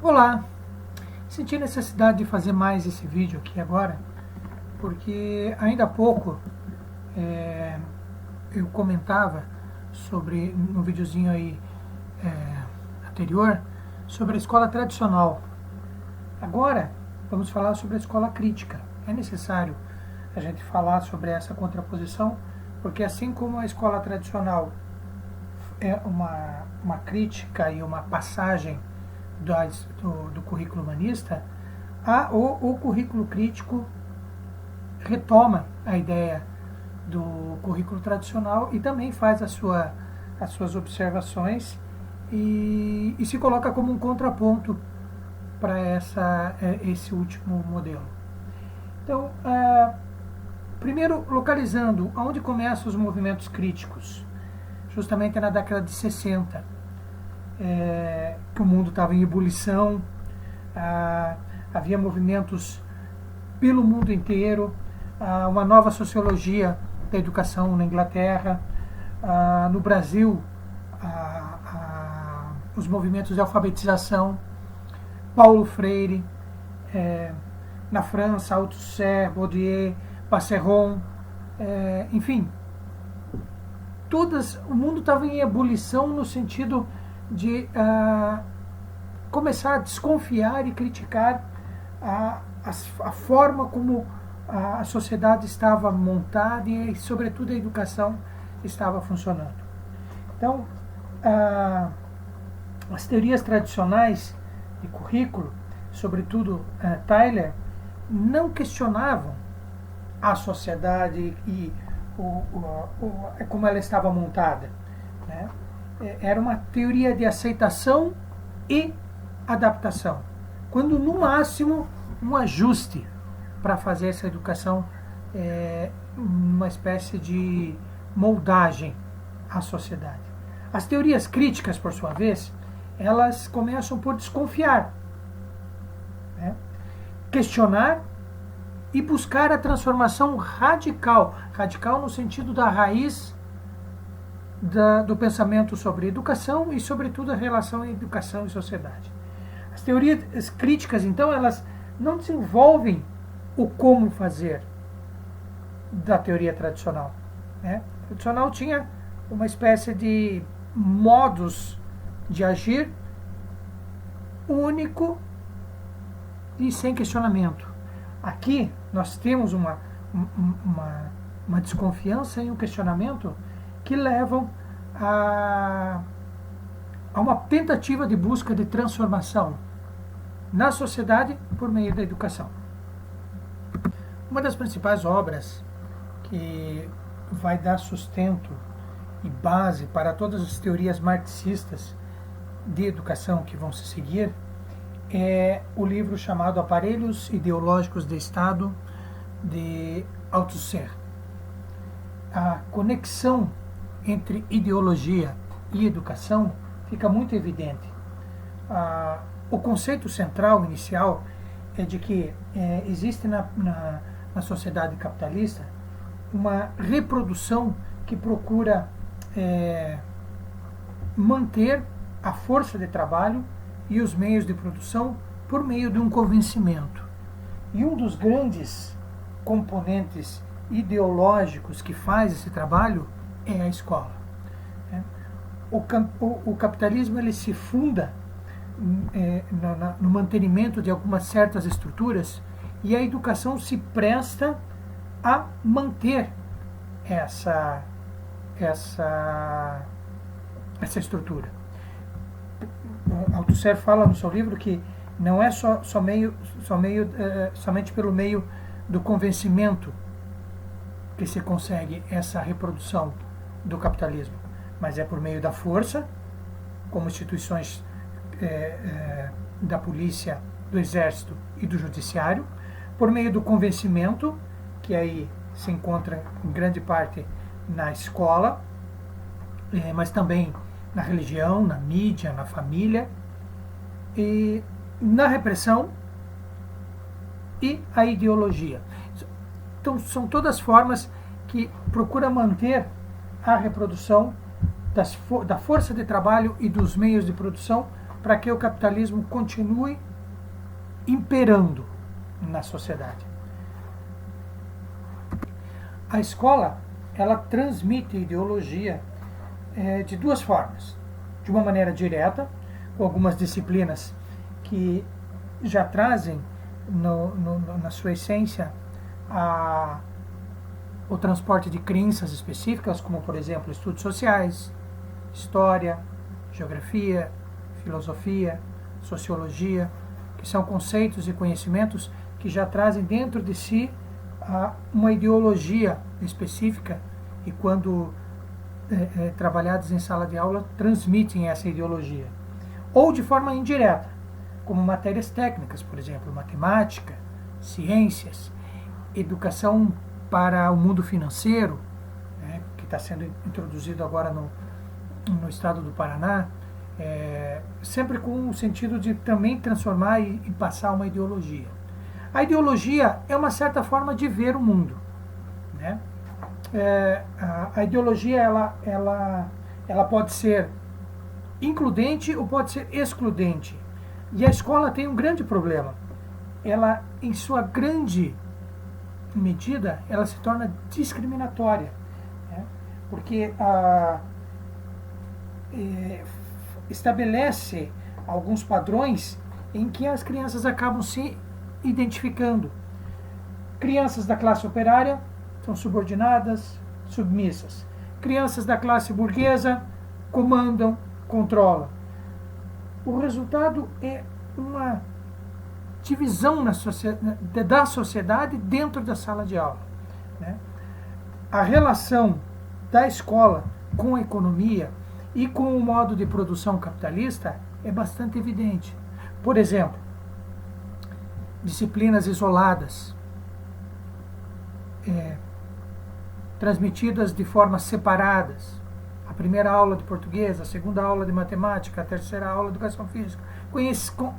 Olá! Senti necessidade de fazer mais esse vídeo aqui agora, porque ainda há pouco eu comentava sobre, no videozinho aí anterior, sobre a escola tradicional. Agora vamos falar sobre a escola crítica. É necessário a gente falar sobre essa contraposição, porque assim como a escola tradicional é uma crítica e uma passagem do currículo humanista, o currículo crítico retoma a ideia do currículo tradicional e também faz as suas observações e se coloca como um contraponto para esse último modelo. Então, primeiro localizando onde começam os movimentos críticos, justamente na década de 60, que o mundo estava em ebulição, havia movimentos pelo mundo inteiro, uma nova sociologia da educação na Inglaterra, no Brasil, os movimentos de alfabetização, Paulo Freire, na França, Althusser, Bourdieu, Passeron, enfim, o mundo estava em ebulição no sentido de começar a desconfiar e criticar a forma como a sociedade estava montada e, sobretudo, a educação estava funcionando. Então, as teorias tradicionais de currículo, sobretudo Tyler, não questionavam a sociedade e como ela estava montada, né? Era uma teoria de aceitação e adaptação, quando no máximo um ajuste para fazer essa educação uma espécie de moldagem à sociedade. As teorias críticas, por sua vez, elas começam por desconfiar, né? Questionar e buscar a transformação radical no sentido da raiz do pensamento sobre educação e, sobretudo, a relação entre educação e sociedade. As teorias críticas, então, elas não desenvolvem o como fazer da teoria tradicional, né? A tradicional tinha uma espécie de modus de agir único e sem questionamento. Aqui nós temos uma desconfiança e um questionamento que levam a uma tentativa de busca de transformação na sociedade por meio da educação. Uma das principais obras que vai dar sustento e base para todas as teorias marxistas de educação que vão se seguir é o livro chamado Aparelhos Ideológicos de Estado, de Althusser. A conexão entre ideologia e educação fica muito evidente. O conceito central, inicial, é de que existe na sociedade capitalista uma reprodução que procura manter a força de trabalho e os meios de produção por meio de um convencimento. E um dos grandes componentes ideológicos que faz esse trabalho é a escola. O capitalismo ele se funda no mantenimento de algumas certas estruturas e a educação se presta a manter essa estrutura. Althusser fala no seu livro que não é somente pelo meio do convencimento que se consegue essa reprodução do capitalismo, mas é por meio da força, como instituições da polícia, do exército e do judiciário, por meio do convencimento, que aí se encontra em grande parte na escola, mas também na religião, na mídia, na família, e na repressão e a ideologia. Então, são todas formas que procuram manter a reprodução da força de trabalho e dos meios de produção para que o capitalismo continue imperando na sociedade. A escola, ela transmite ideologia de duas formas. De uma maneira direta, com algumas disciplinas que já trazem na sua essência o transporte de crenças específicas, como, por exemplo, estudos sociais, história, geografia, filosofia, sociologia, que são conceitos e conhecimentos que já trazem dentro de si uma ideologia específica e, quando trabalhados em sala de aula, transmitem essa ideologia. Ou de forma indireta, como matérias técnicas, por exemplo, matemática, ciências, educação para o mundo financeiro, né, que está sendo introduzido agora no estado do Paraná, sempre com o sentido de também transformar e passar uma ideologia. A ideologia é uma certa forma de ver o mundo, né? A ideologia ela pode ser includente ou pode ser excludente. E a escola tem um grande problema. Ela, em sua grande medida, ela se torna discriminatória, né? Porque estabelece alguns padrões em que as crianças acabam se identificando. Crianças da classe operária são subordinadas, submissas. Crianças da classe burguesa comandam, controlam. O resultado é uma divisão da sociedade dentro da sala de aula, né? A relação da escola com a economia e com o modo de produção capitalista é bastante evidente. Por exemplo, disciplinas isoladas, transmitidas de formas separadas. A primeira aula de português, a segunda aula de matemática, a terceira aula de educação física.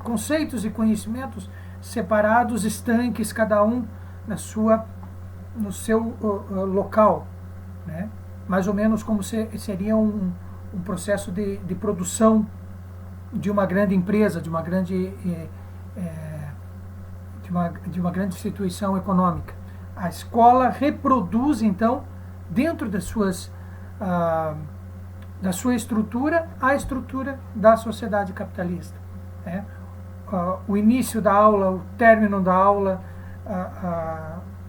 Conceitos e conhecimentos separados, estanques, cada um no seu local, né? Mais ou menos como seria um processo de produção de uma grande empresa, de uma grande instituição econômica. A escola reproduz, então, dentro da sua estrutura, a estrutura da sociedade capitalista, né? O início da aula, o término da aula,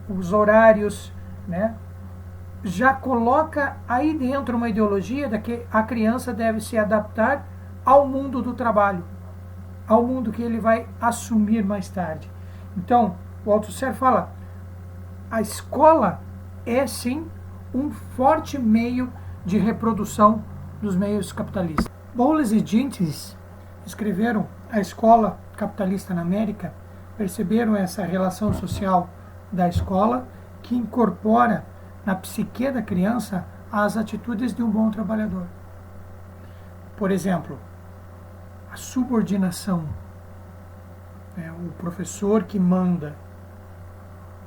os horários, né? Já coloca aí dentro uma ideologia de que a criança deve se adaptar ao mundo do trabalho, ao mundo que ele vai assumir mais tarde. Então, o Althusser fala, a escola é sim um forte meio de reprodução dos meios capitalistas. Bowles e Gintz escreveram A Escola Capitalista na América, perceberam essa relação social da escola que incorpora na psique da criança as atitudes de um bom trabalhador. Por exemplo, a subordinação, o professor que manda,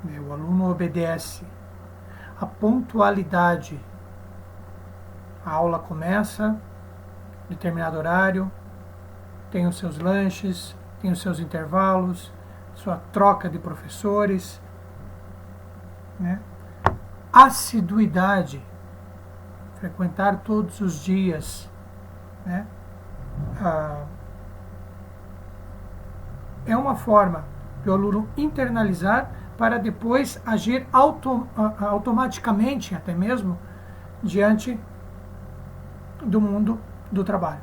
o aluno obedece, a pontualidade, a aula começa, determinado horário, tem os seus lanches, tem os seus intervalos, sua troca de professores, né? Assiduidade, frequentar todos os dias, né? É uma forma de o aluno internalizar para depois agir automaticamente, até mesmo, diante do mundo do trabalho.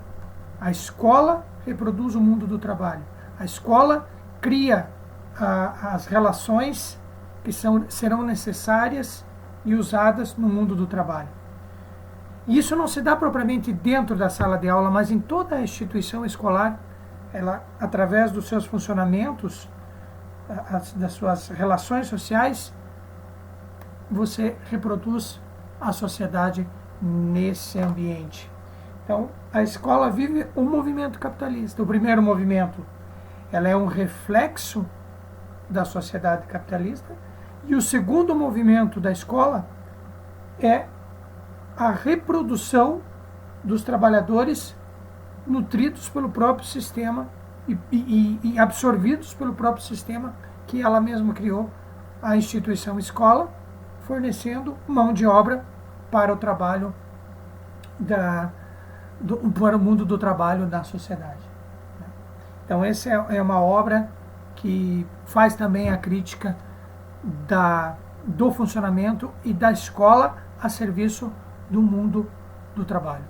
A escola reproduz o mundo do trabalho. A escola cria as relações que serão necessárias e usadas no mundo do trabalho. E isso não se dá propriamente dentro da sala de aula, mas em toda a instituição escolar, ela, através dos seus funcionamentos, das suas relações sociais, você reproduz a sociedade nesse ambiente. Então, a escola vive um movimento capitalista. O primeiro movimento, ela é um reflexo da sociedade capitalista, e o segundo movimento da escola é a reprodução dos trabalhadores nutridos pelo próprio sistema e absorvidos pelo próprio sistema que ela mesma criou, a instituição escola, fornecendo mão de obra para o trabalho para o mundo do trabalho da sociedade. Então essa é uma obra que faz também a crítica do funcionamento e da escola a serviço do mundo do trabalho.